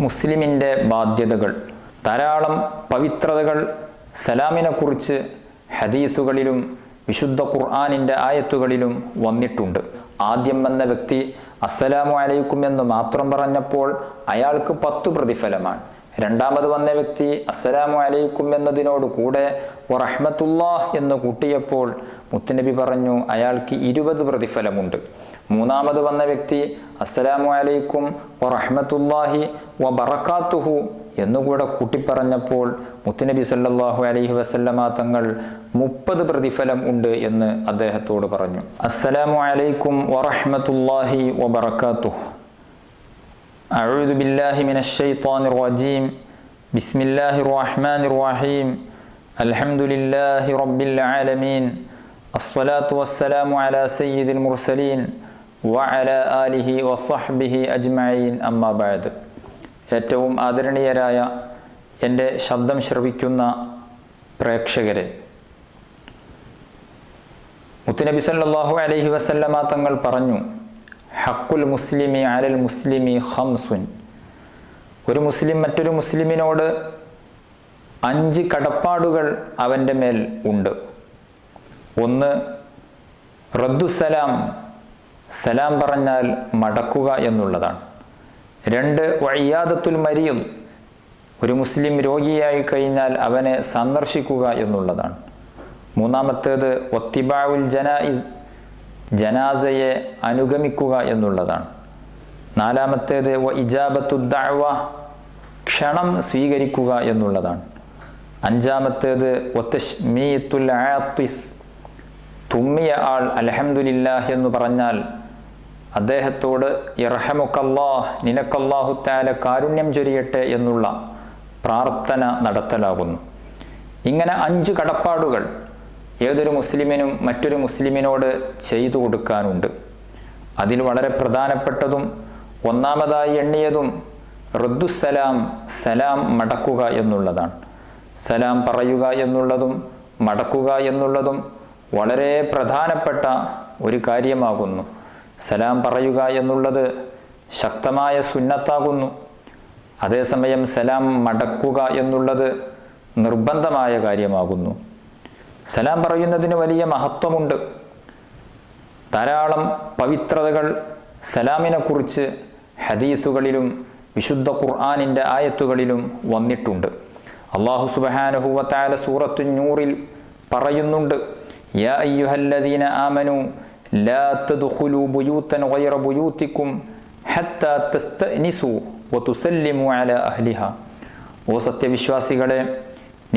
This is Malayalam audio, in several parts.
മുസ്ലിമിൻ്റെ ബാധ്യതകൾ. ധാരാളം പവിത്രതകൾ സലാമിനെക്കുറിച്ച് ഹദീസുകളിലും വിശുദ്ധ ഖുർആനിൻ്റെ ആയത്തുകളിലും വന്നിട്ടുണ്ട്. ആദ്യം വന്ന വ്യക്തി അസ്സലാമു അലൈക്കും എന്ന് മാത്രം പറഞ്ഞപ്പോൾ അയാൾക്ക് 10 പ്രതിഫലമാണ്. രണ്ടാമത് വന്ന വ്യക്തി അസ്സലാമു അലൈക്കും എന്നതിനോട് കൂടെ വറഹ്മത്തുള്ളാഹ് എന്ന് കൂട്ടിയപ്പോൾ മുത്തുനബി പറഞ്ഞു അയാൾക്ക് 20 പ്രതിഫലമുണ്ട്. മൂന്നാമത് വന്ന വ്യക്തി അസ്സലാമു അലൈക്കും വറഹ്മത്തുള്ളാഹി വബറകാതുഹു എന്നുകൂടെ കൂട്ടിപ്പറഞ്ഞപ്പോൾ മുത്തുനബി സല്ലല്ലാഹു അലൈഹി വസല്ലമ തങ്ങൾ 30 പ്രതിഫലം ഉണ്ട് എന്ന് അദ്ദേഹത്തോട് പറഞ്ഞു. അസ്സലാമു അലൈക്കും വറഹ്മത്തുള്ളാഹി വബറകാതുഹു. അഊദു ബില്ലാഹി മിനശ് ശൈത്വാനിർ റജീം. ബിസ്മില്ലാഹിർ റഹ്മാനിർ റഹീം. അൽഹംദുലില്ലാഹി റബ്ബിൽ ആലമീൻ. അസ്സലാത്തു വസ്സലാമു അലാ സയ്യിദിൽ മുർസലീൻ വഅലാ ആലിഹി വസ്വഹ്ബിഹി അജ്മഈൻ. അമ്മാ ബഅദ്. ഏറ്റവും ആദരണീയരായ എൻ്റെ ശബ്ദം ശ്രവിക്കുന്ന പ്രേക്ഷകരെ, മുത്തുനബി സല്ലല്ലാഹു അലൈഹി വസല്ലമ തങ്ങൾ പറഞ്ഞു, ഹഖുൽ മുസ്ലിമി അലൽ മുസ്ലിമി ഖംസുൻ. ഒരു മുസ്ലിം മറ്റൊരു മുസ്ലിമിനോട് 5 കടപ്പാടുകൾ അവൻ്റെ മേൽ ഉണ്ട്. 1. റദ്ദുസലാം, സലാം പറഞ്ഞാൽ മടക്കുക എന്നുള്ളതാണ്. 2. വഇയാദത്തുൽ മരീദ്, ഒരു മുസ്ലിം രോഗിയായി കഴിഞ്ഞാൽ അവനെ സന്ദർശിക്കുക എന്നുള്ളതാണ്. 3. വത്തിബാഉൽ ജനായിസ്, ജനാസയെ അനുഗമിക്കുക എന്നുള്ളതാണ്. 4. വഇജാബത്തുദ് ദഅവ, ക്ഷണം സ്വീകരിക്കുക എന്നുള്ളതാണ്. 5. വതശ്മീതുൽ ആതിസ്, തുമ്മിയ ആൾ അൽഹംദുലില്ലാഹ് എന്ന് പറഞ്ഞാൽ അദ്ദേഹത്തോട് ഇർഹമുക്കല്ലാഹ്, നിനക്കല്ലാഹു തആല കാരുണ്യം ചൊരിയട്ടെ എന്നുള്ള പ്രാർത്ഥന നടത്തലാകുന്നു. ഇങ്ങനെ 5 കടപ്പാടുകൾ ഏതൊരു മുസ്ലിമിനും മറ്റൊരു മുസ്ലിമിനോട് ചെയ്തു കൊടുക്കാനുണ്ട്. അതിൽ വളരെ പ്രധാനപ്പെട്ടതും ഒന്നാമതായി എണ്ണിയതും റദ്ദുസലാം, സലാം മടക്കുക എന്നുള്ളതാണ്. സലാം പറയുക എന്നുള്ളതും മടക്കുക എന്നുള്ളതും വളരെ പ്രധാനപ്പെട്ട ഒരു കാര്യമാകുന്നു. സലാം പറയുക എന്നുള്ളത് ശക്തമായ സുന്നത്താകുന്നു. അതേസമയം സലാം മടക്കുക എന്നുള്ളത് നിർബന്ധമായ കാര്യമാകുന്നു. സലാം പറയുന്നതിന് വലിയ മഹത്വമുണ്ട്. ധാരാളം പവിത്രതകൾ സലാമിനെക്കുറിച്ച് ഹദീസുകളിലും വിശുദ്ധ ഖുർആനിൻ്റെ ആയത്തുകളിലും വന്നിട്ടുണ്ട്. അല്ലാഹു സുബ്ഹാനഹു വ തആല സൂറത്തുൻ നൂറിൽ പറയുന്നുണ്ട്, യാ അയ്യുഹല്ലദീന ആമനൂ ലാ തദ്ഖുലൂ ബുയൂതൻ ഗൈറ ബുയൂതികും ഹത്താ തസ്തഅനിസൂ വതുസല്ലിമു അലാ അഹ്ലിഹാ. ഓ സത്യവിശ്വാസികളെ,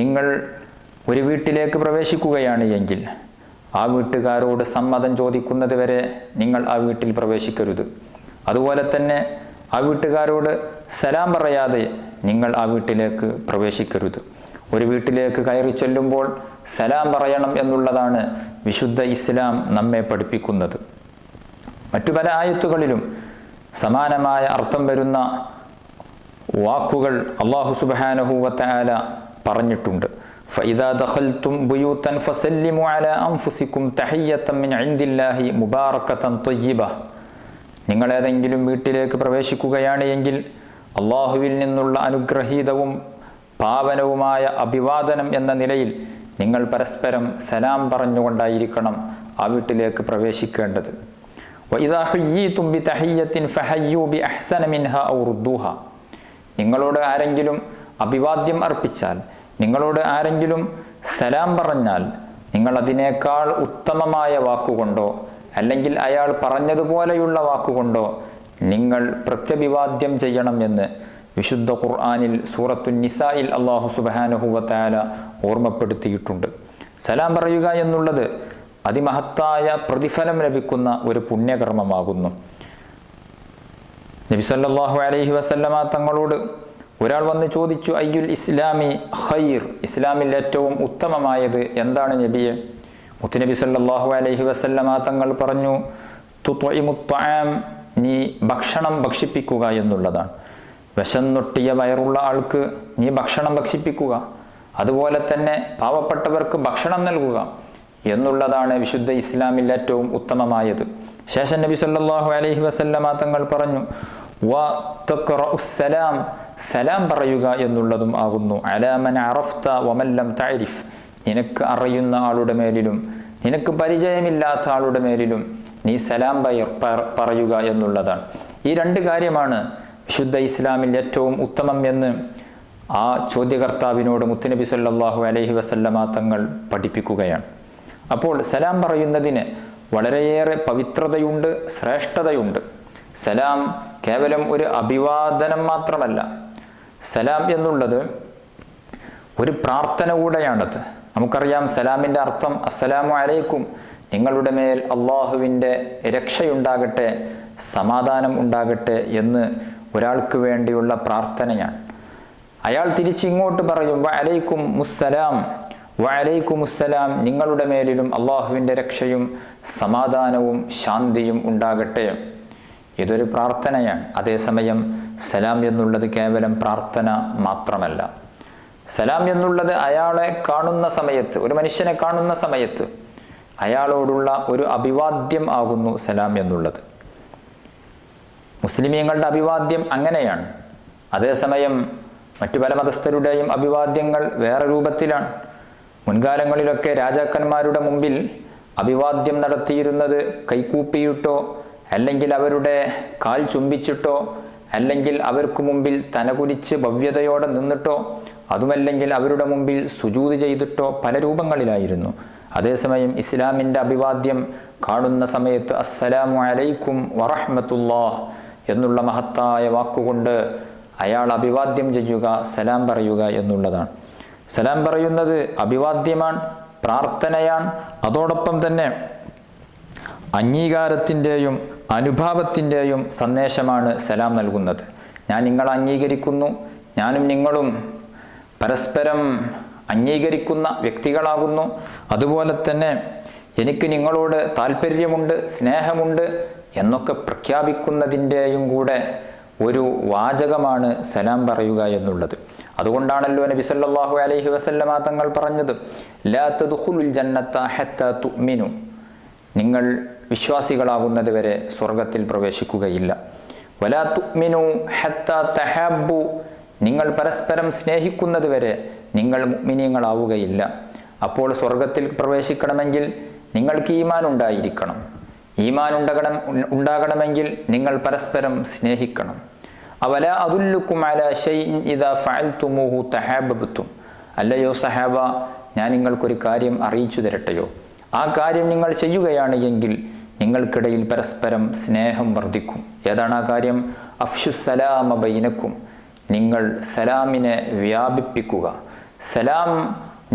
നിങ്ങൾ ഒരു വീട്ടിലേക്ക് പ്രവേശിക്കുകയാണ് എങ്കിൽ ആ വീട്ടുകാരോട് സമ്മതം ചോദിക്കുന്നത് വരെ നിങ്ങൾ ആ വീട്ടിൽ പ്രവേശിക്കരുത്. അതുപോലെ തന്നെ ആ വീട്ടുകാരോട് സലാം പറയാതെ നിങ്ങൾ ആ വീട്ടിലേക്ക് പ്രവേശിക്കരുത്. ഒരു വീട്ടിലേക്ക് കയറി ചെല്ലുമ്പോൾ സലാം പറയണം എന്നുള്ളതാണ് വിശുദ്ധ ഇസ്ലാം നമ്മെ പഠിപ്പിക്കുന്നത്. മറ്റു പല ആയത്തുകളിലും സമാനമായ അർത്ഥം വരുന്ന വാക്കുകൾ അല്ലാഹു സുബ്ഹാനഹു വ തആല പറഞ്ഞിട്ടുണ്ട്. ഫഇദാ ദഖൽതും ബുയൂതൻ ഫസല്ലിമു അലാ അൻഫുസികും തഹിയ്യതൻ മിൻ ഇൻദില്ലാഹി മുബാറകതൻ ത്വയ്യിബ. നിങ്ങൾ ഏതെങ്കിലും വീട്ടിലേക്ക് പ്രവേശിക്കുകയാണ് എങ്കിൽ അല്ലാഹുവിൽ നിന്നുള്ള അനുഗ്രഹീതവും പാവനവുമായ അഭിവാദനം എന്ന നിലയിൽ നിങ്ങൾ പരസ്പരം സലാം പറഞ്ഞുകൊണ്ടായിരിക്കണം ആ വീട്ടിലേക്ക് പ്രവേശിക്കേണ്ടത്. വഇദാ ഹുയ്യീതും ബിതഹിയ്യത്തിൻ ഫഹയ്യൂ ബിഅഹ്സന മിൻഹാ ഔ റുദ്ദൂഹാ. നിങ്ങളോട് ആരെങ്കിലും അഭിവാദ്യം അർപ്പിച്ചാൽ, നിങ്ങളോട് ആരെങ്കിലും സലാം പറഞ്ഞാൽ, നിങ്ങൾ അതിനേക്കാൾ ഉത്തമമായ വാക്കുകൊണ്ടോ അല്ലെങ്കിൽ അയാൾ പറഞ്ഞതുപോലെയുള്ള വാക്കുകൊണ്ടോ നിങ്ങൾ പ്രത്യഭിവാദ്യം ചെയ്യണം എന്ന് വിശുദ്ധ ഖുർആനിൽ സൂറത്തുൻ നിസായിൽ അല്ലാഹു സുബ്ഹാനഹു വ തആല ഓർമ്മപ്പെടുത്തിയിട്ടുണ്ട്. സലാം പറയുക എന്നുള്ളത് അതിമഹത്തായ പ്രതിഫലം ലഭിക്കുന്ന ഒരു പുണ്യകർമ്മമാകുന്നു. നബി സല്ലല്ലാഹു അലൈഹി വസല്ലമ തങ്ങളോട് ഒരാൾ വന്ന് ചോദിച്ചു, അയ്യുൽ ഇസ്ലാമി ഖൈർ, ഇസ്ലാമിൽ ഏറ്റവും ഉത്തമമായത് എന്താണ് നബിയെ? മുത്തുനബി സല്ലല്ലാഹു അലൈഹി വസല്ലമ തങ്ങൾ പറഞ്ഞു, തുത്ഇമുത് ത്വആം, നീ ഭക്ഷണം ഭക്ഷിപ്പിക്കുക എന്നുള്ളതാണ്. വിശന്നൊട്ടിയ വയറുള്ള ആൾക്ക് നീ ഭക്ഷണം ഭക്ഷിപ്പിക്കുക, അതുപോലെ തന്നെ പാവപ്പെട്ടവർക്ക് ഭക്ഷണം നൽകുക എന്നുള്ളതാണ് വിശുദ്ധ ഇസ്ലാമിൽ ഏറ്റവും ഉത്തമമായത്. ശേഷം നബി സല്ലല്ലാഹു അലൈഹി വസല്ലമ തങ്ങൾ പറഞ്ഞു, വ തഖ്റഉസ് സലാം, സലാം പറയുക എന്നുള്ളതും ആകുന്നു. അലാ മൻ അറഫ്ത വമൻ ലം തഅരിഫ്, നിനക്ക് അറിയുന്ന ആളുടെ മേലിലും നിനക്ക് പരിചയമില്ലാത്ത ആളുടെ മേലിലും നീ സലാം പറയുക എന്നുള്ളതാണ്. ഈ രണ്ട് കാര്യമാണ് വിശുദ്ധ ഇസ്ലാമിൽ ഏറ്റവും ഉത്തമം എന്ന് ആ ചോദ്യകർത്താവിനോട് മുത്തുനബി സല്ലല്ലാഹു അലൈഹി വസല്ലമ തങ്ങൾ പഠിപ്പിക്കുകയാണ്. അപ്പോൾ സലാം പറയുന്നതിന് വളരെയേറെ പവിത്രതയുണ്ട്, ശ്രേഷ്ഠതയുണ്ട്. സലാം കേവലം ഒരു അഭിവാദനം മാത്രമല്ല, സലാം എന്നുള്ളത് ഒരു പ്രാർത്ഥന കൂടെയാണത്. നമുക്കറിയാം സലാമിൻ്റെ അർത്ഥം അസ്സലാമു അലൈക്കും, നിങ്ങളുടെ മേൽ അള്ളാഹുവിൻ്റെ രക്ഷയുണ്ടാകട്ടെ, സമാധാനം ഉണ്ടാകട്ടെ എന്ന് ഒരാൾക്ക് വേണ്ടിയുള്ള പ്രാർത്ഥനയാണ്. അയാൾ തിരിച്ചിങ്ങോട്ട് പറയും വഅലൈക്കും മുസ്സലാം, വഅലൈക്കും മുസ്സലാം, നിങ്ങളുടെ മേലിലും അള്ളാഹുവിൻ്റെ രക്ഷയും സമാധാനവും ശാന്തിയും ഉണ്ടാകട്ടെ. ഇതൊരു പ്രാർത്ഥനയാണ്. അതേസമയം സലാം എന്നുള്ളത് കേവലം പ്രാർത്ഥന മാത്രമല്ല. സലാം എന്നുള്ളത് അയാളെ കാണുന്ന സമയത്ത്, ഒരു മനുഷ്യനെ കാണുന്ന സമയത്ത് അയാളോടുള്ള ഒരു അഭിവാദ്യം ആകുന്നു സലാം എന്നുള്ളത്. മുസ്ലിമീങ്ങളുടെ അഭിവാദ്യം അങ്ങനെയാണ്. അതേസമയം മറ്റു പല മതസ്ഥരുടെയും അഭിവാദ്യങ്ങൾ വേറെ രൂപത്തിലാണ്. മുൻകാലങ്ങളിലൊക്കെ രാജാക്കന്മാരുടെ മുമ്പിൽ അഭിവാദ്യം നടത്തിയിരുന്നത് കൈകൂപ്പിയിട്ടോ, അല്ലെങ്കിൽ അവരുടെ കാൽ ചുംബിച്ചിട്ടോ, അല്ലെങ്കിൽ അവർക്ക് മുമ്പിൽ തലകുനിച്ച് ഭവ്യതയോടെ നിന്നിട്ടോ, അതുമല്ലെങ്കിൽ അവരുടെ മുമ്പിൽ സുജൂദ് ചെയ്തിട്ടോ പല രൂപങ്ങളിലായിരുന്നു. അതേസമയം ഇസ്ലാമിൻ്റെ അഭിവാദ്യം കാണുന്ന സമയത്ത് അസ്സലാമു അലൈക്കും വറഹ്മത്തുള്ളാഹ് എന്നുള്ള മഹത്തായ വാക്കുകൊണ്ട് അയാൾ അഭിവാദ്യം ചെയ്യുക, സലാം പറയുക എന്നുള്ളതാണ്. സലാം പറയുന്നത് അഭിവാദ്യമാണ്, പ്രാർത്ഥനയാണ്. അതോടൊപ്പം തന്നെ അംഗീകാരത്തിൻ്റെയും അനുഭാവത്തിൻ്റെയും സന്ദേശമാണ് സലാം നൽകുന്നത്. ഞാൻ നിങ്ങളെ അംഗീകരിക്കുന്നു, ഞാനും നിങ്ങളും പരസ്പരം അംഗീകരിക്കുന്ന വ്യക്തികളാകുന്നു. അതുപോലെ തന്നെ എനിക്ക് നിങ്ങളോട് താല്പര്യമുണ്ട്, സ്നേഹമുണ്ട് എന്നൊക്കെ പ്രഖ്യാപിക്കുന്നതിൻ്റെയും കൂടെ ഒരു വാചകമാണ് സലാം പറയുക എന്നുള്ളത്. അതുകൊണ്ടാണല്ലോ നബി സല്ലല്ലാഹു അലൈഹി വസല്ലമ തങ്ങൾ പറഞ്ഞത് ലാ തദ്ഖുലുൽ ജന്നത ഹത്താ തുഅ്മിനു, നിങ്ങൾ വിശ്വാസികളാകുന്നത് വരെ സ്വർഗത്തിൽ പ്രവേശിക്കുകയില്ല. വലാ തുഅ്മിനു ഹത്താ തഹബ്ബു, നിങ്ങൾ പരസ്പരം സ്നേഹിക്കുന്നത് വരെ നിങ്ങൾ മുഅ്മിനീങ്ങളാവുകയില്ല. അപ്പോൾ സ്വർഗത്തിൽ പ്രവേശിക്കണമെങ്കിൽ നിങ്ങൾക്ക് ഈമാൻ ഉണ്ടായിരിക്കണം. ഈമാൻ ഉണ്ടാകണമെങ്കിൽ നിങ്ങൾ പരസ്പരം സ്നേഹിക്കണം. അവല അദുല്ലുക്കും അലാ ശൈഇൻ ഇദാ ഫഅൽതുമൂഹു തഹാബബ്തും, അല്ലയോ സഹാബ, ഞാൻ നിങ്ങൾക്കൊരു കാര്യം അറിയിച്ചു തരട്ടെയോ? ആ കാര്യം നിങ്ങൾ ചെയ്യുകയാണ് എങ്കിൽ നിങ്ങൾക്കിടയിൽ പരസ്പരം സ്നേഹം വർദ്ധിക്കും. ഏതാണ് ആ കാര്യം? അഫ്ശുസ്സലാമ ബൈനക്കും, നിങ്ങൾ സലാമിനെ വ്യാപിപ്പിക്കുക, സലാം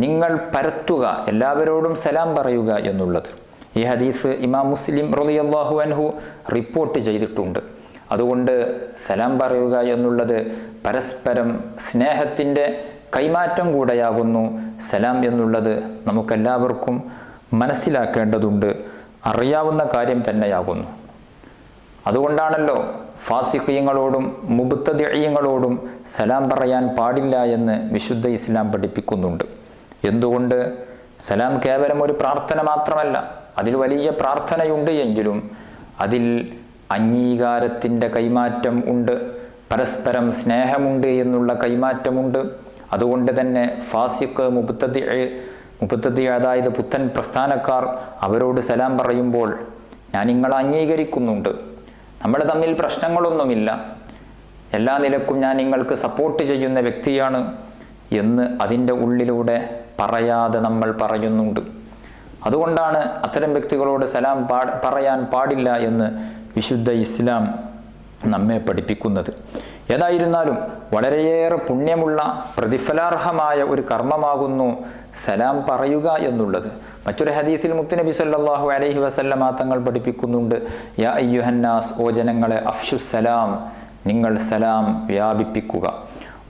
നിങ്ങൾ പരത്തുക, എല്ലാവരോടും സലാം പറയുക എന്നുള്ളത്. ഈ ഹദീസ് ഇമാം മുസ്ലിം റളിയല്ലാഹു അൻഹു റിപ്പോർട്ട് ചെയ്തിട്ടുണ്ട്. അതുകൊണ്ട് സലാം പറയുക എന്നുള്ളത് പരസ്പരം സ്നേഹത്തിൻ്റെ കൈമാറ്റം കൂടെയാകുന്നു. സലാം എന്നുള്ളത് നമുക്കെല്ലാവർക്കും മനസ്സിലാക്കേണ്ടതുണ്ട്, അറിയാവുന്ന കാര്യം തന്നെയാകുന്നു. അതുകൊണ്ടാണല്ലോ ഫാസിഖീങ്ങളോടും മുബ്തദിഈങ്ങളോടും സലാം പറയാൻ പാടില്ല എന്ന് വിശുദ്ധ ഇസ്ലാം പഠിപ്പിക്കുന്നുണ്ട്. എന്തുകൊണ്ട്? സലാം കേവലം ഒരു പ്രാർത്ഥന മാത്രമല്ല, അതിൽ വലിയ പ്രാർത്ഥനയുണ്ട് എങ്കിലും അതിൽ അംഗീകാരത്തിൻ്റെ കൈമാറ്റം ഉണ്ട്, പരസ്പരം സ്നേഹമുണ്ട് എന്നുള്ള കൈമാറ്റമുണ്ട്. അതുകൊണ്ട് തന്നെ ഫാസിഖ്, മുബ്തദി അതായത് പുത്തൻ പ്രസ്ഥാനക്കാർ അവരോട് സലാം പറയുമ്പോൾ ഞാൻ നിങ്ങളെ അംഗീകരിക്കുന്നുണ്ട്, നമ്മൾ തമ്മിൽ പ്രശ്നങ്ങളൊന്നുമില്ല, എല്ലാ നിലക്കും ഞാൻ നിങ്ങൾക്ക് സപ്പോർട്ട് ചെയ്യുന്ന വ്യക്തിയാണ് എന്ന് അതിൻ്റെ ഉള്ളിലൂടെ പറയാതെ നമ്മൾ പറയുന്നുണ്ട്. അതുകൊണ്ടാണ് അത്തരം വ്യക്തികളോട് സലാം പറയാൻ പാടില്ല എന്ന് വിശുദ്ധ ഇസ്ലാം നമ്മെ പഠിപ്പിക്കുന്നത്. ഏതായിരുന്നാലും വളരെയേറെ പുണ്യമുള്ള പ്രതിഫലാർഹമായ ഒരു കർമ്മമാകുന്നു സലാം പറയുക എന്നുള്ളത്. മറ്റൊരു ഹദീസിൽ മുത്തുനബി സല്ലല്ലാഹു അലൈഹി വസല്ലമ തങ്ങൾ പഠിപ്പിക്കുന്നുണ്ട്, യാ അയ്യുഹന്നാസ്, ഓ ജനങ്ങളെ, അഫ്ശുസ്സലാം, നിങ്ങൾ സലാം വ്യാപിപ്പിക്കുക.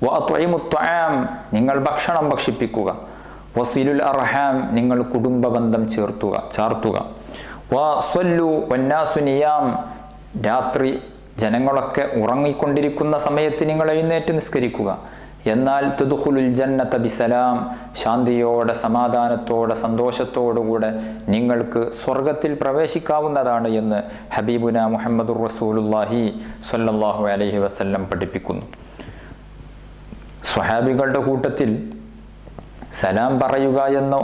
വഅത്ഇമുത് ത്വആം, നിങ്ങൾ ഭക്ഷണം ഭക്ഷിപ്പിക്കുക. വസിലുൽ അർഹാം, നിങ്ങൾ കുടുംബബന്ധം ചാർത്തുക. വസ്വല്ലു വന്നാസു നിയാം, രാത്രി ജനങ്ങളൊക്കെ ഉറങ്ങിക്കൊണ്ടിരിക്കുന്ന സമയത്ത് നിങ്ങൾ എഴുന്നേറ്റ് നിസ്കരിക്കുക. എന്നാൽ തുദ്ഖുലുൽ ജന്നത ബിസലാം, ശാന്തിയോടെ സമാധാനത്തോടെ സന്തോഷത്തോടുകൂടെ നിങ്ങൾക്ക് സ്വർഗത്തിൽ പ്രവേശിക്കാവുന്നതാണ് എന്ന് ഹബീബുന മുഹമ്മദുർ റസൂലുള്ളാഹി സ്വല്ലല്ലാഹു അലൈഹി വസല്ലം പഠിപ്പിക്കുന്നു. സ്വഹാബികളുടെ കൂട്ടത്തിൽ സലാം പറയുക എന്ന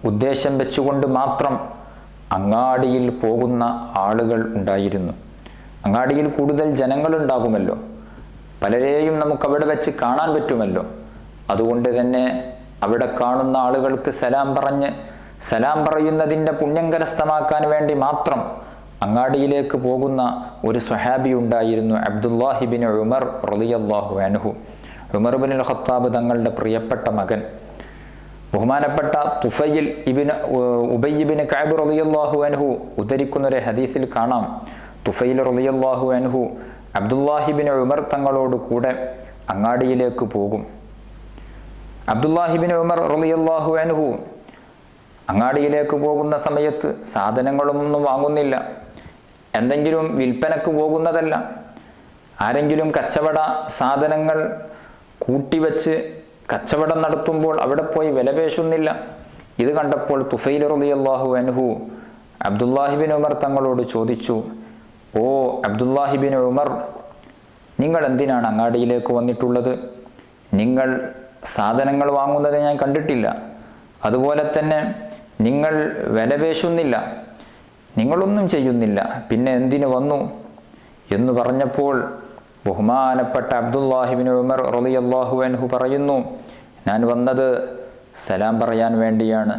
ഉദ്ദേശം വെച്ചുകൊണ്ട് മാത്രം അങ്ങാടിയിൽ പോകുന്ന ആളുകൾ ഉണ്ടായിരുന്നു. അങ്ങാടിയിൽ കൂടുതൽ ജനങ്ങളുണ്ടാകുമല്ലോ, പലരെയും നമുക്ക് അവിടെ വെച്ച് കാണാൻ പറ്റുമല്ലോ. അതുകൊണ്ട് തന്നെ അവിടെ കാണുന്ന ആളുകൾക്ക് സലാം പറയുന്നതിൻ്റെ പുണ്യം കരസ്ഥമാക്കാൻ വേണ്ടി മാത്രം അങ്ങാടിയിലേക്ക് പോകുന്ന ഒരു സ്വഹാബി ഉണ്ടായിരുന്നു, അബ്ദുല്ലാഹി ബിൻ ഉമർ റളിയല്ലാഹു അൻഹു. ഉമർ ബിൻ ഖത്താബ് തങ്ങളുടെ പ്രിയപ്പെട്ട മകൻ. ബഹുമാനപ്പെട്ട തുഫൈൽ ഇബ്നു ഉബയ്യ് ബിൻ കഅബ് റളിയല്ലാഹു അൻഹു ഉദ്ധരിക്കുന്ന ഒരു ഹദീസിൽ കാണാം, തുഫൈൽ റളിയല്ലാഹു അൻഹു അബ്ദുല്ലാഹി ബിൻ ഉമർ തങ്ങളോട് കൂടെ അങ്ങാടിയിലേക്ക് പോകും. അബ്ദുല്ലാഹി ബിൻ ഉമർ റളിയല്ലാഹു അൻഹു അങ്ങാടിയിലേക്ക് പോകുന്ന സമയത്ത് സാധനങ്ങളൊന്നും വാങ്ങുന്നില്ല, എന്തെങ്കിലും വിൽപ്പനക്ക് പോകുന്നതല്ല. ആരെങ്കിലും കച്ചവട സാധനങ്ങൾ കൂട്ടിവെച്ച് കച്ചവടം നടത്തുമ്പോൾ അവിടെ പോയി വിലപേശുന്നില്ല. ഇത് കണ്ടപ്പോൾ തുഫൈൽ റളിയല്ലാഹു അൻഹു അബ്ദുല്ലാഹി ബിൻ ഉമർ തങ്ങളോട് ചോദിച്ചു, ഓ അബ്ദുല്ലാഹി ബിൻ ഉമർ, നിങ്ങൾ എന്തിനാണ് അങ്ങാടിയിലേക്ക് വന്നിട്ടുള്ളത്? നിങ്ങൾ സാധനങ്ങൾ വാങ്ങുന്നത് ഞാൻ കണ്ടിട്ടില്ല, അതുപോലെ തന്നെ നിങ്ങൾ വിലപേശുന്നില്ല, നിങ്ങളൊന്നും ചെയ്യുന്നില്ല, പിന്നെ എന്തിനു വന്നു എന്ന് പറഞ്ഞപ്പോൾ ബഹുമാനപ്പെട്ട അബ്ദുല്ലാഹി ബിൻ ഉമർ റളിയല്ലാഹു അൻഹു പറയുന്നു, ഞാൻ വന്നത് സലാം പറയാൻ വേണ്ടിയാണ്.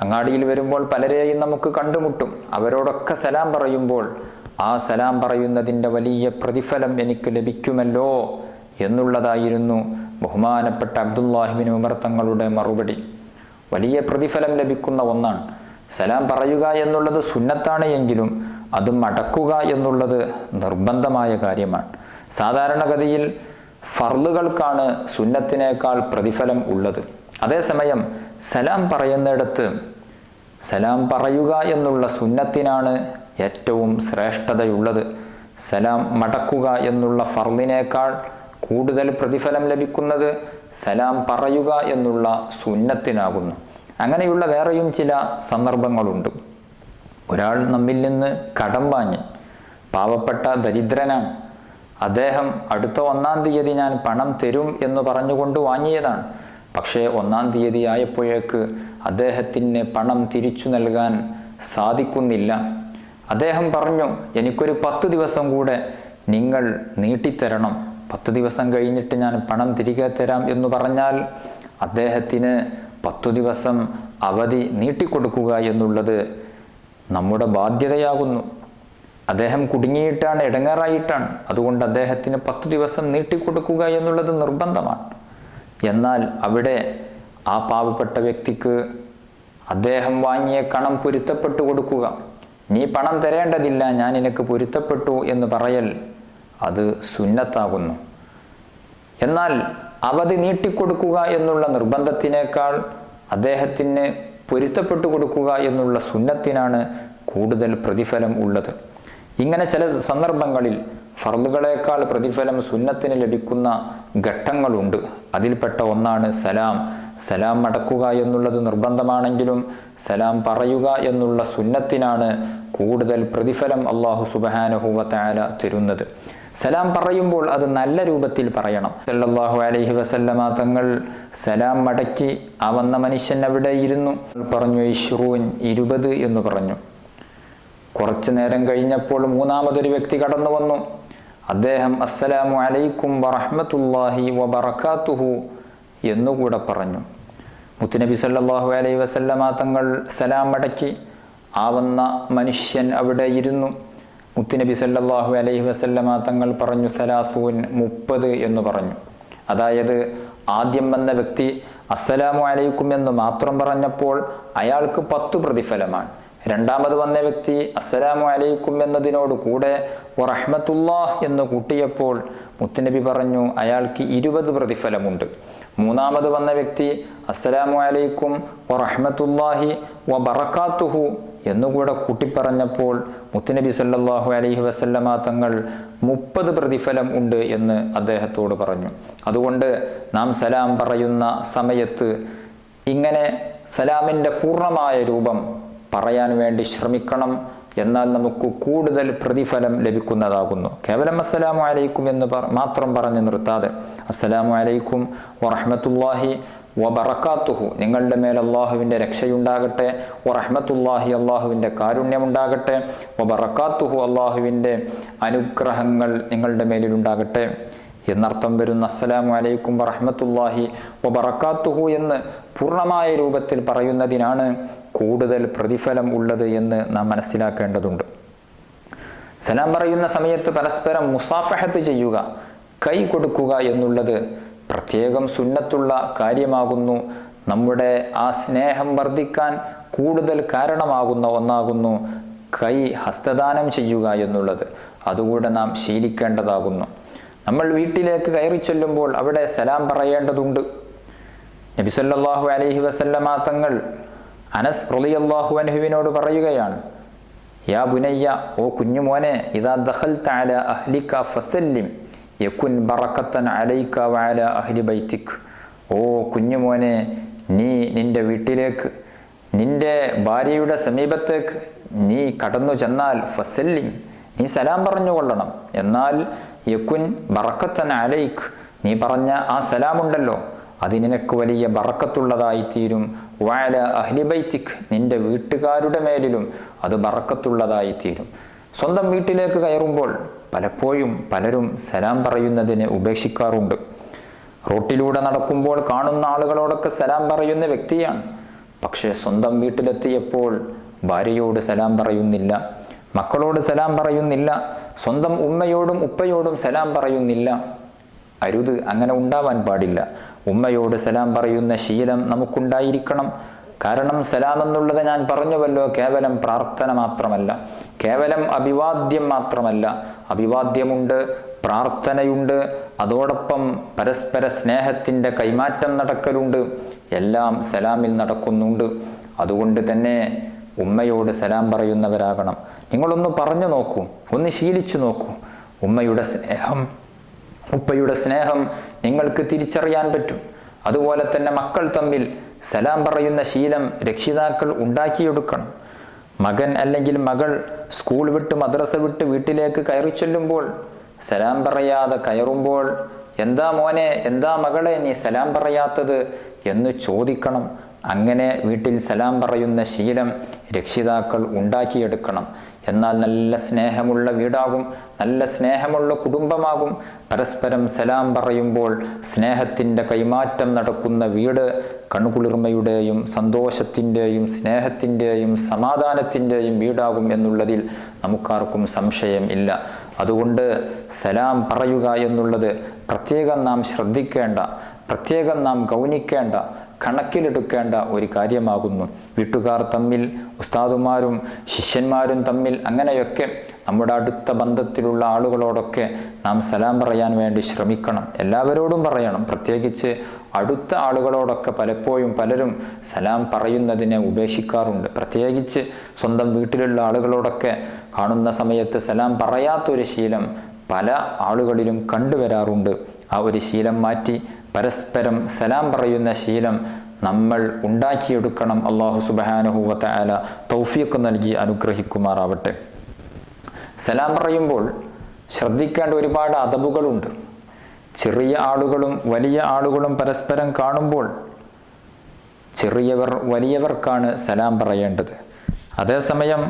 അങ്ങാടിയിൽ വരുമ്പോൾ പലരെയും നമുക്ക് കണ്ടുമുട്ടും, അവരോടൊക്കെ സലാം പറയുമ്പോൾ ആ സലാം പറയുന്നതിൻ്റെ വലിയ പ്രതിഫലം എനിക്ക് ലഭിക്കുമല്ലോ എന്നുള്ളതായിരുന്നു ബഹുമാനപ്പെട്ട അബ്ദുല്ലാഹി ബിൻ ഉമർ തങ്ങളുടെ മറുപടി. വലിയ പ്രതിഫലം ലഭിക്കുന്ന ഒന്നാണ് സലാം പറയുക എന്നുള്ളത്. സുന്നത്താണ് എങ്കിലും അത് മടക്കുക എന്നുള്ളത് നിർബന്ധമായ കാര്യമാണ്. സാധാരണഗതിയിൽ ഫർളുകൾക്കാണ് സുന്നത്തിനേക്കാൾ പ്രതിഫലം ഉള്ളത്. അതേസമയം സലാം പറയുന്നിടത്ത് സലാം പറയുക എന്നുള്ള സുന്നത്തിനാണ് ഏറ്റവും ശ്രേഷ്ഠതയുള്ളത്. സലാം മടക്കുക എന്നുള്ള ഫർളിനേക്കാൾ കൂടുതൽ പ്രതിഫലം ലഭിക്കുന്നത് സലാം പറയുക എന്നുള്ള സുന്നത്തിനാകുന്നു. അങ്ങനെയുള്ള വേറെയും ചില സന്ദർഭങ്ങളുണ്ട്. ഒരാൾ നമ്മിൽ നിന്ന് കടം വാങ്ങി, പാവപ്പെട്ട ദരിദ്രനാണ്, അദ്ദേഹം അടുത്ത 1-ാം തീയതി ഞാൻ പണം തരും എന്ന് പറഞ്ഞുകൊണ്ട് വാങ്ങിയതാണ്. പക്ഷേ 1-ാം തീയതി ആയപ്പോഴേക്ക് അദ്ദേഹത്തിന് പണം തിരിച്ചു നൽകാൻ സാധിക്കുന്നില്ല. അദ്ദേഹം പറഞ്ഞു, എനിക്കൊരു 10 ദിവസം കൂടെ നിങ്ങൾ നീട്ടിത്തരണം, 10 ദിവസം കഴിഞ്ഞിട്ട് ഞാൻ പണം തിരികെ തരാം എന്ന് പറഞ്ഞാൽ അദ്ദേഹത്തിന് 10 ദിവസം അവധി നീട്ടിക്കൊടുക്കുക എന്നുള്ളത് നമ്മുടെ ബാധ്യതയാകുന്നു. അദ്ദേഹം കുടുങ്ങിയിട്ടാണ്, ഇടങ്ങേറായിട്ടാണ്. അതുകൊണ്ട് അദ്ദേഹത്തിന് 10 ദിവസം നീട്ടിക്കൊടുക്കുക എന്നുള്ളത് നിർബന്ധമാണ്. എന്നാൽ അവിടെ ആ പാവപ്പെട്ട വ്യക്തിക്ക് അദ്ദേഹം വാങ്ങിയ കണം പൊരുത്തപ്പെട്ടു കൊടുക്കുക, നീ പണം തരേണ്ടതില്ല, ഞാൻ നിനക്ക് പൊരുത്തപ്പെട്ടു എന്ന് പറയൽ അത് സുന്നത്താകുന്നു. എന്നാൽ അവധി നീട്ടിക്കൊടുക്കുക എന്നുള്ള നിർബന്ധത്തിനേക്കാൾ അദ്ദേഹത്തിന് പൊരുത്തപ്പെട്ടു കൊടുക്കുക എന്നുള്ള സുന്നത്തിനാണ് കൂടുതൽ പ്രതിഫലം ഉള്ളത്. ഇങ്ങനെ ചില സന്ദർഭങ്ങളിൽ ഫർളുകളേക്കാൾ പ്രതിഫലം സുന്നത്തിന് ലഭിക്കുന്ന ഘട്ടങ്ങളുണ്ട്. അതിൽപ്പെട്ട ഒന്നാണ് സലാം മടക്കുക എന്നുള്ളത് നിർബന്ധമാണെങ്കിലും സലാം പറയുക എന്നുള്ള സുന്നത്തിനാണ് കൂടുതൽ പ്രതിഫലം അല്ലാഹു സുബ്ഹാനഹു വ തആല തരുന്നത്. സലാം പറയുമ്പോൾ അത് നല്ല രൂപത്തിൽ പറയണം. സല്ലല്ലാഹു അലൈഹി വസല്ലമ തങ്ങൾ സലാം മടക്കി ആ വന്ന മനുഷ്യൻ അവിടെ ഇരുന്നു. പറഞ്ഞു 20 എന്ന് പറഞ്ഞു. കുറച്ചു നേരം കഴിഞ്ഞപ്പോൾ 3-മതൊരു വ്യക്തി കടന്നു വന്നു. അദ്ദേഹം അസ്സലാമു അലൈക്കും വറഹ്മത്തുള്ളാഹി വബറകാതുഹു എന്നുകൂടെ പറഞ്ഞു. മുത്തുനബി സല്ലല്ലാഹു അലൈഹി വസല്ലമ തങ്ങൾ സലാം മടക്കി ആ വന്ന മനുഷ്യൻ അവിടെ ഇരുന്നു. മുത്തുനബി സല്ലല്ലാഹു അലൈഹി വസല്ലമ തങ്ങൾ പറഞ്ഞു 30 എന്ന് പറഞ്ഞു. അതായത് ആദ്യം വന്ന വ്യക്തി അസ്സലാമു അലൈക്കും എന്ന് മാത്രം പറഞ്ഞപ്പോൾ അയാൾക്ക് 10 പ്രതിഫലമാണ്. രണ്ടാമത് വന്ന വ്യക്തി അസ്സലാമു അലൈക്കും എന്നതിനോട് കൂടെ വറഹ്മത്തുള്ളാഹ് എന്ന് കൂട്ടിയപ്പോൾ മുത്തുനബി പറഞ്ഞു അയാൾക്ക് 20 പ്രതിഫലമുണ്ട്. മൂന്നാമത് വന്ന വ്യക്തി അസ്സലാമു അലൈക്കും വറഹ്മത്തുള്ളാഹി വബറകാതുഹു എന്നുകൂടെ കൂട്ടിപ്പറഞ്ഞപ്പോൾ മുത്തുനബി സല്ലല്ലാഹു അലൈഹി വസല്ലമ തങ്ങൾ 30 പ്രതിഫലം ഉണ്ട് എന്ന് അദ്ദേഹത്തോട് പറഞ്ഞു. അതുകൊണ്ട് നാം സലാം പറയുന്ന സമയത്ത് ഇങ്ങനെ സലാമിൻ്റെ പൂർണ്ണമായ രൂപം പറയാൻ വേണ്ടി ശ്രമിക്കണം. എന്നാൽ നമുക്ക് കൂടുതൽ പ്രതിഫലം ലഭിക്കുന്നതാകുന്നു. കേവലം അസ്സലാമു അലൈക്കും എന്ന് മാത്രം പറഞ്ഞു നിർത്താതെ അസ്സലാമു അലൈക്കും വറഹ്മത്തുള്ളാഹി വബറകാതുഹു, നിങ്ങളുടെ മേൽ അള്ളാഹുവിൻ്റെ രക്ഷയുണ്ടാകട്ടെ, വറഹ്മത്തുള്ളാഹി അള്ളാഹുവിൻ്റെ കാരുണ്യമുണ്ടാകട്ടെ, വബറകാതുഹു അള്ളാഹുവിൻ്റെ അനുഗ്രഹങ്ങൾ നിങ്ങളുടെ മേലിലുണ്ടാകട്ടെ എന്നർത്ഥം വരുന്ന അസ്സലാമു അലൈക്കും വറഹ്മത്തുള്ളാഹി വബറകാതുഹു എന്ന് പൂർണ്ണമായ രൂപത്തിൽ പറയുന്നതിനാണ് കൂടുതൽ പ്രതിഫലം ഉള്ളത് എന്ന് നാം മനസ്സിലാക്കേണ്ടതുണ്ട്. സലാം പറയുന്ന സമയത്ത് പരസ്പരം മുസാഫഹത്ത് ചെയ്യുക, കൈ കൊടുക്കുക എന്നുള്ളത് പ്രത്യേകം സുന്നത്തുള്ള കാര്യമാകുന്നു. നമ്മുടെ ആ സ്നേഹം വർദ്ധിക്കാൻ കൂടുതൽ കാരണമാകുന്ന ഒന്നാകുന്നു കൈ ഹസ്തദാനം ചെയ്യുക എന്നുള്ളത്. അതുകൂടെ നാം ശീലിക്കേണ്ടതാകുന്നു. നമ്മൾ വീട്ടിലേക്ക് കയറി ചെല്ലുമ്പോൾ അവിടെ സലാം പറയേണ്ടതുണ്ട്. നബി സല്ലല്ലാഹു അലൈഹി വസല്ലമ തങ്ങൾ അനസ് റളിയല്ലാഹു അൻഹുവിനോട് പറയുകയാണ്, യാ ബുനയ്യ, ഓ കുഞ്ഞുമോനെ, ഇദാ ദഖൽത അലാ അഹ്ലിക ഫസല്ലിം യകുൻ ബറകത്തൻ അലൈക വഅലാ അഹ്ലി ബൈതിക്. ഓ കുഞ്ഞുമോനെ, നീ നിന്റെ വീട്ടിലേക്ക്, നിന്റെ ഭാര്യയുടെ സമീപത്തേക്ക് നീ കടന്നു ചെന്നാൽ ഫസല്ലിം, നീ സലാം പറഞ്ഞുകൊള്ളണം. എന്നാൽ യകുൻ ബറകത്തൻ അലൈക്, നീ പറഞ്ഞ ആ സലാമുണ്ടല്ലോ അത് നിനക്ക് വലിയ ബറക്കത്തുള്ളതായിത്തീരും. വഅല അഹ്ലി ബൈതിക്, നിന്റെ വീട്ടുകാരുടെ മേലിലും അത് ബറക്കത്തുള്ളതായിത്തീരും. സ്വന്തം വീട്ടിലേക്ക് കയറുമ്പോൾ പലപ്പോഴും പലരും സലാം പറയുന്നതിനെ ഉപേക്ഷിക്കാറുണ്ട്. റോട്ടിലൂടെ നടക്കുമ്പോൾ കാണുന്ന ആളുകളോടൊക്കെ സലാം പറയുന്ന വ്യക്തിയാണ്. പക്ഷേ സ്വന്തം വീട്ടിലെത്തിയപ്പോൾ ഭാര്യയോട് സലാം പറയുന്നില്ല, മക്കളോട് സലാം പറയുന്നില്ല, സ്വന്തം ഉമ്മയോടും ഉപ്പയോടും സലാം പറയുന്നില്ല. അരുത്, അങ്ങനെ ഉണ്ടാവാൻ പാടില്ല. ഉമ്മയോട് സലാം പറയുന്ന ശീലം നമുക്കുണ്ടായിരിക്കണം. കാരണം സലാം എന്നുള്ളത് ഞാൻ പറഞ്ഞുവല്ലോ, കേവലം പ്രാർത്ഥന മാത്രമല്ല, കേവലം അഭിവാദ്യം മാത്രമല്ല. അഭിവാദ്യമുണ്ട്, പ്രാർത്ഥനയുണ്ട്, അതോടൊപ്പം പരസ്പര സ്നേഹത്തിൻ്റെ കൈമാറ്റം നടക്കലുണ്ട്. എല്ലാം സലാമിൽ നടക്കുന്നുണ്ട്. അതുകൊണ്ട് തന്നെ ഉമ്മയോട് സലാം പറയുന്നവരാകണം. നിങ്ങളൊന്ന് പറഞ്ഞു നോക്കൂ, ഒന്ന് ശീലിച്ചു നോക്കൂ. ഉമ്മയുടെ സ്നേഹം, ഉപ്പയുടെ സ്നേഹം നിങ്ങൾക്ക് തിരിച്ചറിയാൻ പറ്റും. അതുപോലെ തന്നെ മക്കൾ തമ്മിൽ സലാം പറയുന്ന ശീലം രക്ഷിതാക്കൾ ഉണ്ടാക്കിയെടുക്കണം. മകൻ അല്ലെങ്കിൽ മകൾ സ്കൂൾ വിട്ട് മദ്രസ വിട്ട് വീട്ടിലേക്ക് കയറി ചെല്ലുമ്പോൾ സലാം പറയാതെ കയറുമ്പോൾ, എന്താ മോനെ, എന്താ മകളെ നീ സലാം പറയാത്തത് എന്ന് ചോദിക്കണം. അങ്ങനെ വീട്ടിൽ സലാം പറയുന്ന ശീലം രക്ഷിതാക്കൾ ഉണ്ടാക്കിയെടുക്കണം. എന്നാൽ നല്ല സ്നേഹമുള്ള വീടാകും, നല്ല സ്നേഹമുള്ള കുടുംബമാകും. പരസ്പരം സലാം പറയുമ്പോൾ സ്നേഹത്തിൻ്റെ കൈമാറ്റം നടക്കുന്ന വീട് കൺകുളിർമയുടെയും സന്തോഷത്തിൻ്റെയും സ്നേഹത്തിൻ്റെയും സമാധാനത്തിൻ്റെയും വീടാകും എന്നുള്ളതിൽ നമുക്കാർക്കും സംശയം ഇല്ല. അതുകൊണ്ട് സലാം പറയുക എന്നുള്ളത് പ്രത്യേകം നാം ശ്രദ്ധിക്കേണ്ട, പ്രത്യേകം നാം ഗൗനിക്കേണ്ട, കണക്കിലെടുക്കേണ്ട ഒരു കാര്യമാകുന്നു. വീട്ടുകാർ തമ്മിൽ, ഉസ്താദുമാരും ശിഷ്യന്മാരും തമ്മിൽ, അങ്ങനെയൊക്കെ നമ്മുടെ അടുത്ത ബന്ധത്തിലുള്ള ആളുകളോടൊക്കെ നാം സലാം പറയാൻ വേണ്ടി ശ്രമിക്കണം. എല്ലാവരോടും പറയണം. പ്രത്യേകിച്ച് അടുത്ത ആളുകളോടൊക്കെ പലപ്പോഴും പലരും സലാം പറയുന്നതിനെ ഉപേക്ഷിക്കാറുണ്ട്. പ്രത്യേകിച്ച് സ്വന്തം വീട്ടിലുള്ള ആളുകളോടൊക്കെ കാണുന്ന സമയത്ത് സലാം പറയാത്തൊരു ശീലം പല ആളുകളിലും കണ്ടുവരാറുണ്ട്. ആ ഒരു ശീലം മാറ്റി പരസ്പരം സലാം പറയുന്ന ശീലം നമ്മൾ ഉണ്ടാക്കിയെടുക്കണം. അല്ലാഹു സുബ്ഹാനഹു വ തആല തൗഫീഖ് നൽകി അനുഗ്രഹിക്കുമാറാവട്ടെ. സലാം പറയുമ്പോൾ ശ്രദ്ധിക്കേണ്ട ഒരുപാട് അദബുകളുണ്ട്. ചെറിയ ആളുകളും വലിയ ആളുകളും പരസ്പരം കാണുമ്പോൾ ചെറിയവർ വലിയവർക്കാണ് സലാം പറയേണ്ടത്. അതേസമയം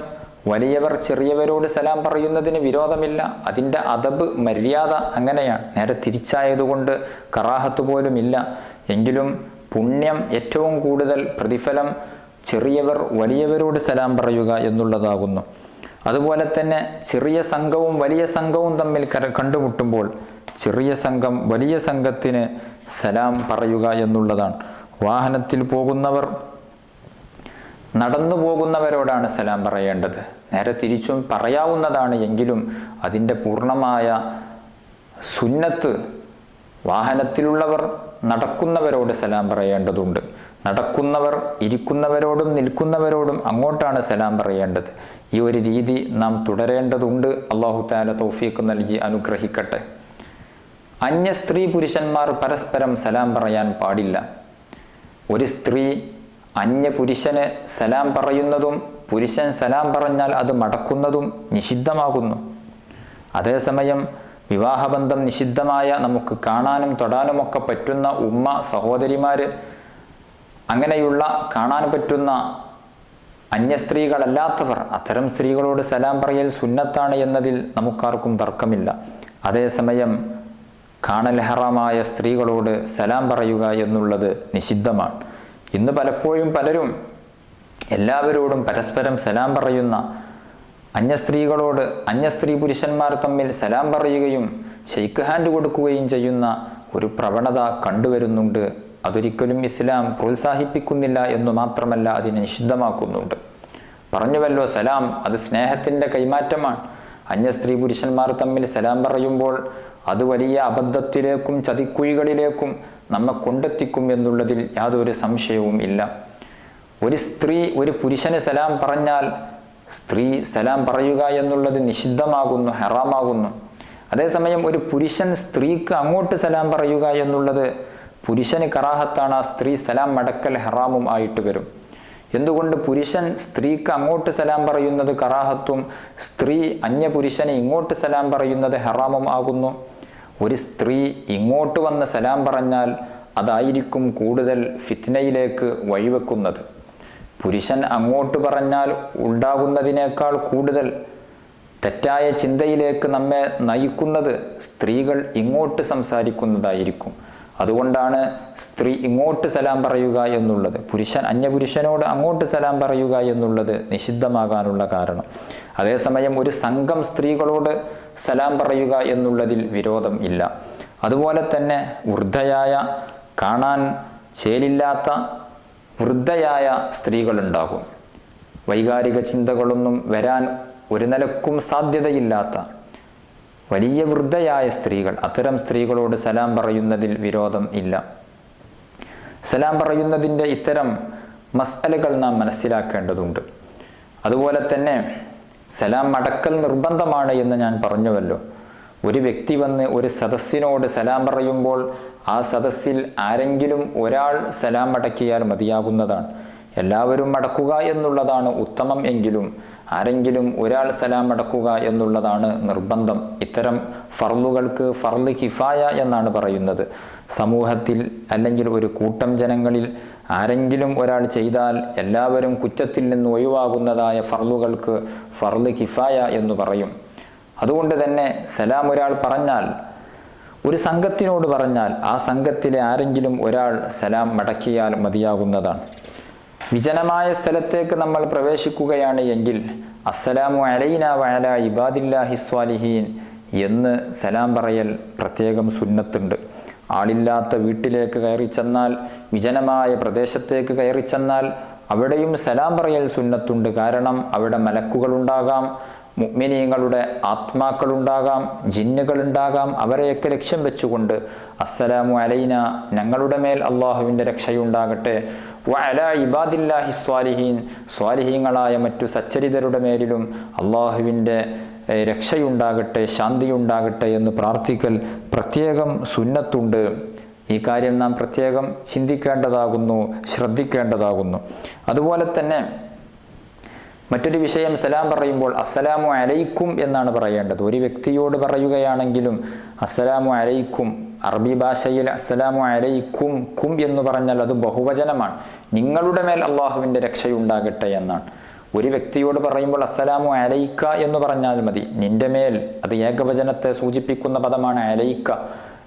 വലിയവർ ചെറിയവരോട് സലാം പറയുന്നതിന് വിരോധമില്ല. അതിൻ്റെ അദബ്, മര്യാദ അങ്ങനെയാണ്. നേരെ തിരിച്ചായതുകൊണ്ട് കറാഹത്ത് പോലും ഇല്ല. എങ്കിലും പുണ്യം, ഏറ്റവും കൂടുതൽ പ്രതിഫലം ചെറിയവർ വലിയവരോട് സലാം പറയുക എന്നുള്ളതാകുന്നു. അതുപോലെ തന്നെ ചെറിയ സംഘവും വലിയ സംഘവും തമ്മിൽ കണ്ടുമുട്ടുമ്പോൾ ചെറിയ സംഘം വലിയ സംഘത്തിന് സലാം പറയുക എന്നുള്ളതാണ്. വാഹനത്തിൽ പോകുന്നവർ നടന്നു പോകുന്നവരോടാണ് സലാം പറയേണ്ടത്. നേരെ തിരിച്ചും പറയാവുന്നതാണ്. എങ്കിലും അതിൻ്റെ പൂർണ്ണമായ സുന്നത്ത് വാഹനത്തിലുള്ളവർ നടക്കുന്നവരോട് സലാം പറയേണ്ടതുണ്ട്. നടക്കുന്നവർ ഇരിക്കുന്നവരോടും നിൽക്കുന്നവരോടും അങ്ങോട്ടാണ് സലാം പറയേണ്ടത്. ഈ ഒരു രീതി നാം തുടരേണ്ടതുണ്ട്. അല്ലാഹു തആല തൗഫീഖ് നൽകി അനുഗ്രഹിക്കട്ടെ. അന്യ സ്ത്രീ പുരുഷന്മാർ പരസ്പരം സലാം പറയാൻ പാടില്ല. ഒരു സ്ത്രീ അന്യ പുരുഷന് സലാം പറയുന്നതും പുരുഷൻ സലാം പറഞ്ഞാൽ അത് മടക്കുന്നതും നിഷിദ്ധമാകുന്നു. അതേസമയം വിവാഹബന്ധം നിഷിദ്ധമായ നമുക്ക് കാണാനും തൊടാനുമൊക്കെ പറ്റുന്ന ഉമ്മ സഹോദരിമാര്, അങ്ങനെയുള്ള കാണാൻ പറ്റുന്ന അന്യ സ്ത്രീകളല്ലാത്തവർ, അത്തരം സ്ത്രീകളോട് സലാം പറയൽ സുന്നത്താണ് എന്നതിൽ നമുക്കാർക്കും തർക്കമില്ല. അതേസമയം കാണൽ ഹറാമായ സ്ത്രീകളോട് സലാം പറയുക എന്നുള്ളത് നിഷിദ്ധമാണ്. ഇന്ന് പലപ്പോഴും പലരും എല്ലാവരോടും പരസ്പരം സലാം പറയുന്ന അന്യ സ്ത്രീകളോട് അന്യ സ്ത്രീ പുരുഷന്മാർ തമ്മിൽ സലാം പറയുകയും ഷെയ്ക്ക് ഹാൻഡ് കൊടുക്കുകയും ചെയ്യുന്ന ഒരു പ്രവണത കണ്ടുവരുന്നുണ്ട്. അതൊരിക്കലും ഇസ്ലാം പ്രോത്സാഹിപ്പിക്കുന്നില്ല എന്നു മാത്രമല്ല അതിനെ നിഷിദ്ധമാക്കുന്നുണ്ട്. പറഞ്ഞുവല്ലോ, സലാം അത് സ്നേഹത്തിൻ്റെ കൈമാറ്റമാണ്. അന്യ സ്ത്രീ പുരുഷന്മാർ തമ്മിൽ സലാം പറയുമ്പോൾ അത് വലിയ അബദ്ധത്തിലേക്കും ചതിക്കുഴികളിലേക്കും നമ്മെ കൊണ്ടെത്തിക്കും എന്നുള്ളതിൽ യാതൊരു സംശയവും ഇല്ല. ഒരു സ്ത്രീ ഒരു പുരുഷന് സലാം പറഞ്ഞാൽ സ്ത്രീ സലാം പറയുക എന്നുള്ളത് നിഷിദ്ധമാകുന്നു, ഹറാമാകുന്നു. അതേസമയം ഒരു പുരുഷൻ സ്ത്രീക്ക് അങ്ങോട്ട് സലാം പറയുക എന്നുള്ളത് പുരുഷന് കറാഹത്താണ്. ആ സ്ത്രീ സലാം മടക്കൽ ഹറാമും ആയിട്ട് വരും. എന്തുകൊണ്ട്? പുരുഷൻ സ്ത്രീക്ക് അങ്ങോട്ട് സലാം പറയുന്നത് കറാഹത്തും സ്ത്രീ അന്യ പുരുഷന് ഇങ്ങോട്ട് സലാം പറയുന്നത് ഹറാമും ആകുന്നു. ഒരു സ്ത്രീ ഇങ്ങോട്ട് വന്ന് സലാം പറഞ്ഞാൽ അതായിരിക്കും കൂടുതൽ ഫിത്നയിലേക്ക് വഴിവെക്കുന്നത്. പുരുഷൻ അങ്ങോട്ട് പറഞ്ഞാൽ ഉണ്ടാകുന്നതിനേക്കാൾ കൂടുതൽ തെറ്റായ ചിന്തയിലേക്ക് നമ്മെ നയിക്കുന്നത് സ്ത്രീകൾ ഇങ്ങോട്ട് സംസാരിക്കുന്നതായിരിക്കും. അതുകൊണ്ടാണ് സ്ത്രീ ഇങ്ങോട്ട് സലാം പറയുക എന്നുള്ളത്, പുരുഷൻ അന്യപുരുഷനോട് അങ്ങോട്ട് സലാം പറയുക എന്നുള്ളത് നിഷിദ്ധമാകാനുള്ള കാരണം. അതേസമയം ഒരു സംഘം സ്ത്രീകളോട് സലാം പറയുക എന്നുള്ളതിൽ വിരോധം ഇല്ല. അതുപോലെ തന്നെ വൃദ്ധയായ, കാണാൻ ചേലില്ലാത്ത വൃദ്ധയായ സ്ത്രീകളുണ്ടാകും. വൈകാരിക ചിന്തകളൊന്നും വരാൻ ഒരു നിലക്കും സാധ്യതയില്ലാത്ത വലിയ വൃദ്ധയായ സ്ത്രീകൾ, അത്തരം സ്ത്രീകളോട് സലാം പറയുന്നതിൽ വിരോധം ഇല്ല. സലാം പറയുന്നതിൻ്റെ ഇത്തരം മസ്അലകൾ നാം മനസ്സിലാക്കേണ്ടതുണ്ട്. അതുപോലെ തന്നെ സലാം മടക്കൽ നിർബന്ധമാണ് എന്ന് ഞാൻ പറഞ്ഞുവല്ലോ. ഒരു വ്യക്തി വന്ന് ഒരു സദസ്സിനോട് സലാം പറയുമ്പോൾ ആ സദസ്സിൽ ആരെങ്കിലും ഒരാൾ സലാം മടക്കിയാൽ മതിയാകുന്നതാണ്. എല്ലാവരും മടക്കുക എന്നുള്ളതാണ് ഉത്തമം എങ്കിലും ആരെങ്കിലും ഒരാൾ സലാം മടക്കുക എന്നുള്ളതാണ് നിർബന്ധം. ഇത്തരം ഫർളുകൾക്ക് ഫർള് കിഫായ എന്നാണ് പറയുന്നത്. സമൂഹത്തിൽ അല്ലെങ്കിൽ ഒരു കൂട്ടം ജനങ്ങളിൽ ആരെങ്കിലും ഒരാൾ ചെയ്താൽ എല്ലാവരും കുറ്റത്തിൽ നിന്ന് ഒഴിവാകുന്നതായ ഫർളുകൾക്ക് ഫർള് കിഫായ എന്ന് പറയും. അതുകൊണ്ട് തന്നെ സലാം ഒരാൾ പറഞ്ഞാൽ, ഒരു സംഘത്തിനോട് പറഞ്ഞാൽ ആ സംഘത്തിലെ ആരെങ്കിലും ഒരാൾ സലാം മടക്കിയാൽ മതിയാകുന്നതാണ്. വിജനമായ സ്ഥലത്തേക്ക് നമ്മൾ പ്രവേശിക്കുകയാണ് എങ്കിൽ അസ്സലാമു അലൈന വഅലാ ഇബാദില്ലാഹി സ്വാലിഹീൻ എന്ന് സലാം പറയൽ പ്രത്യേകം സുന്നത്തുണ്ട്. ആളില്ലാത്ത വീട്ടിലേക്ക് കയറി ചെന്നാൽ, വിജനമായ പ്രദേശത്തേക്ക് കയറി ചെന്നാൽ അവിടെയും സലാം പറയൽ സുന്നത്തുണ്ട്. കാരണം അവിടെ മലക്കുകളുണ്ടാകാം, മുഅ്മിനീങ്ങളുടെ ആത്മാക്കളുണ്ടാകാം, ജിന്നുകളുണ്ടാകാം. അവരെയൊക്കെ ലക്ഷ്യം വെച്ചുകൊണ്ട് അസ്സലാമു അലൈന, ഞങ്ങളുടെ മേൽ അള്ളാഹുവിൻ്റെ രക്ഷയുണ്ടാകട്ടെ, വഅലാ ഇബാദില്ലാഹി സ്വാലിഹീൻ, സ്വാലിഹീങ്ങളായ മറ്റു സച്ചരിതരുടെ മേലിലും അള്ളാഹുവിൻ്റെ രക്ഷയുണ്ടാകട്ടെ, ശാന്തിയുണ്ടാകട്ടെ എന്ന് പ്രാർത്ഥിക്കൽ പ്രത്യേകം സുന്നത്തുണ്ട്. ഈ കാര്യം നാം പ്രത്യേകം ചിന്തിക്കേണ്ടതാകുന്നു, ശ്രദ്ധിക്കേണ്ടതാകുന്നു. അതുപോലെ തന്നെ മറ്റൊരു വിഷയം, സലാം പറയുമ്പോൾ അസ്സലാമു അലൈക്കും എന്നാണ് പറയേണ്ടത്. ഒരു വ്യക്തിയോട് പറയുകയാണെങ്കിലും അസ്സലാമു അലൈക്കും, അറബി ഭാഷയിൽ അസ്സലാമു അലൈക്കും കും എന്ന് പറഞ്ഞാൽ അത് ബഹുവചനമാണ്. നിങ്ങളുടെ മേൽ അള്ളാഹുവിൻ്റെ രക്ഷയുണ്ടാകട്ടെ എന്നാണ്. ഒരു വ്യക്തിയോട് പറയുമ്പോൾ അസ്സലാമു അലൈക്ക എന്ന് പറഞ്ഞാൽ മതി. നിന്റെ മേൽ, അത് ഏകവചനത്തെ സൂചിപ്പിക്കുന്ന പദമാണ് അലൈക്ക.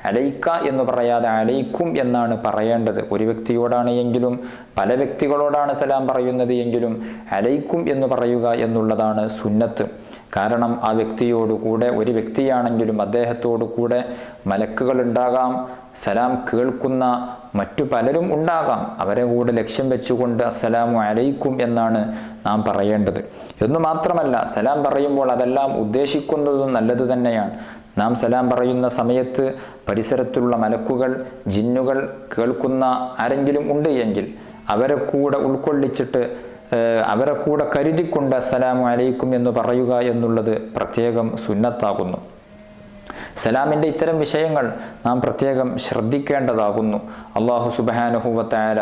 അലൈക്ക എന്ന് പറയാതെ അലൈക്കും എന്നാണ് പറയേണ്ടത്. ഒരു വ്യക്തിയോടാണ് എങ്കിലും പല വ്യക്തികളോടാണ് സലാം പറയുന്നത് എങ്കിലും അലൈക്കും എന്ന് പറയുക എന്നുള്ളതാണ് സുന്നത്ത്. കാരണം ആ വ്യക്തിയോട് കൂടെ, ഒരു വ്യക്തിയാണെങ്കിലും അദ്ദേഹത്തോടു കൂടെ മലക്കുകൾ ഉണ്ടാകാം, സലാം കേൾക്കുന്ന മറ്റു പലരും ഉണ്ടാകാം. അവരെ കൂടെ ലക്ഷ്യം വെച്ചുകൊണ്ട് അസ്സലാമു അലൈക്കും എന്നാണ് നാം പറയേണ്ടത്. എന്നു മാത്രമല്ല, സലാം പറയുമ്പോൾ അതെല്ലാം ഉദ്ദേശിക്കുന്നതും നല്ലത് തന്നെയാണ്. നാം സലാം പറയുന്ന സമയത്ത് പരിസരത്തുള്ള മലക്കുകൾ, ജിന്നുകൾ കേൾക്കുന്ന ആരെങ്കിലും ഉണ്ട് എങ്കിൽ അവരെ കൂടെ ഉൾക്കൊള്ളിച്ചിട്ട് അവരെ കൂടെ കരുതിക്കൊണ്ട് അസ്സലാമു അലൈക്കും എന്ന് പറയുക എന്നുള്ളത് പ്രത്യേകം സുന്നത്താകുന്നു. സലാമിൻ്റെ ഇത്തരം വിഷയങ്ങൾ നാം പ്രത്യേകം ശ്രദ്ധിക്കേണ്ടതാകുന്നു. അല്ലാഹു സുബ്ഹാനഹു വ തആല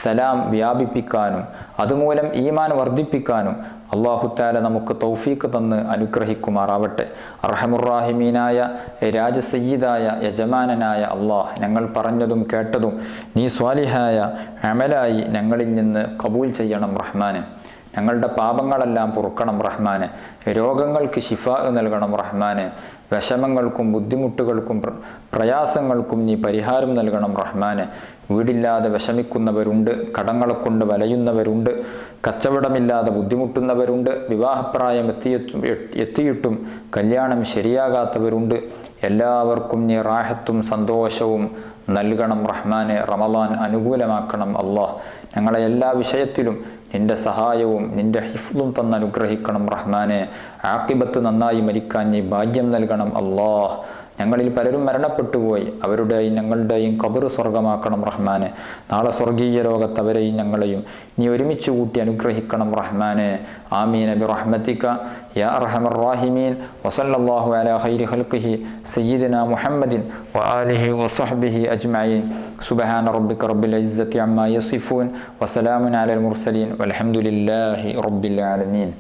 സലാം വ്യാപിപ്പിക്കാനും അതുമൂലം ഈമാൻ വർദ്ധിപ്പിക്കാനും അല്ലാഹു തആല നമുക്ക് തൗഫീഖ് തന്ന് അനുഗ്രഹിക്കുമാറാവട്ടെ. അർഹമുർറാഹിമീനായ രാജസയ്യിദായ യജമാനനായ അല്ലാഹ്, ഞങ്ങൾ പറഞ്ഞതും കേട്ടതും നീ സ്വാലിഹായ അമലായി ഞങ്ങളിൽ നിന്ന് കബൂൽ ചെയ്യണം റഹ്മാനെ. ഞങ്ങളുടെ പാപങ്ങളെല്ലാം പൊറുക്കണം റഹ്മാനെ. രോഗങ്ങൾക്ക് ശിഫാ നൽകണം റഹ്മാനെ. വിഷമങ്ങൾക്കും ബുദ്ധിമുട്ടുകൾക്കും പ്രയാസങ്ങൾക്കും നീ പരിഹാരം നൽകണം റഹ്മാനെ. വീടില്ലാതെ വിഷമിക്കുന്നവരുണ്ട്, കടങ്ങളെ കൊണ്ട് വലയുന്നവരുണ്ട്, കച്ചവടമില്ലാതെ ബുദ്ധിമുട്ടുന്നവരുണ്ട്, വിവാഹപ്രായം എത്തിയിട്ടും കല്യാണം ശരിയാകാത്തവരുണ്ട്. എല്ലാവർക്കും നീ റാഹത്തും സന്തോഷവും നൽകണം റഹ്മാനെ. റമളാൻ അനുകൂലമാക്കണം അല്ലാഹ്. ഞങ്ങളെ എല്ലാ വിഷയത്തിലും നിന്റെ സഹായവും നിന്റെ ഹിഫ്ളും തന്ന് അനുഗ്രഹിക്കണം റഹ്മാനെ. ആഖിബത്ത് നന്നായി മരിക്കാൻ നീ ഭാഗ്യം നൽകണം അല്ലാഹ്. ഞങ്ങളിൽ പലരും മരണപ്പെട്ടുപോയി, അവരുടെയും ഞങ്ങളുടെയും ഖബർ സ്വർഗമാക്കണം റഹ്മാനെ. നാളെ സ്വർഗീയ ലോകത്ത് അവരെയും ഞങ്ങളെയും നീ ഒരുമിച്ച് കൂട്ടി അനുഗ്രഹിക്കണം റഹ്മാനെ. ആമീൻ ബിറഹ്മതിക യാ അർഹമർ റഹീമീൻ. വസല്ലല്ലാഹു അലാ ഖൈരി ഖൽഖിഹി സയ്യിദിനാ മുഹമ്മദിൻ വആലിഹി വസഹ്ബിഹി അജ്മഈൻ. സുബ്ഹാന റബ്ബിക റബ്ബിൽ ഇസ്സതി അമ്മാ യസിഫൂൻ വസലാമുൻ അലൽ മുർസലീൻ വൽഹംദുലില്ലാഹി റബ്ബിൽ ആലമീൻ.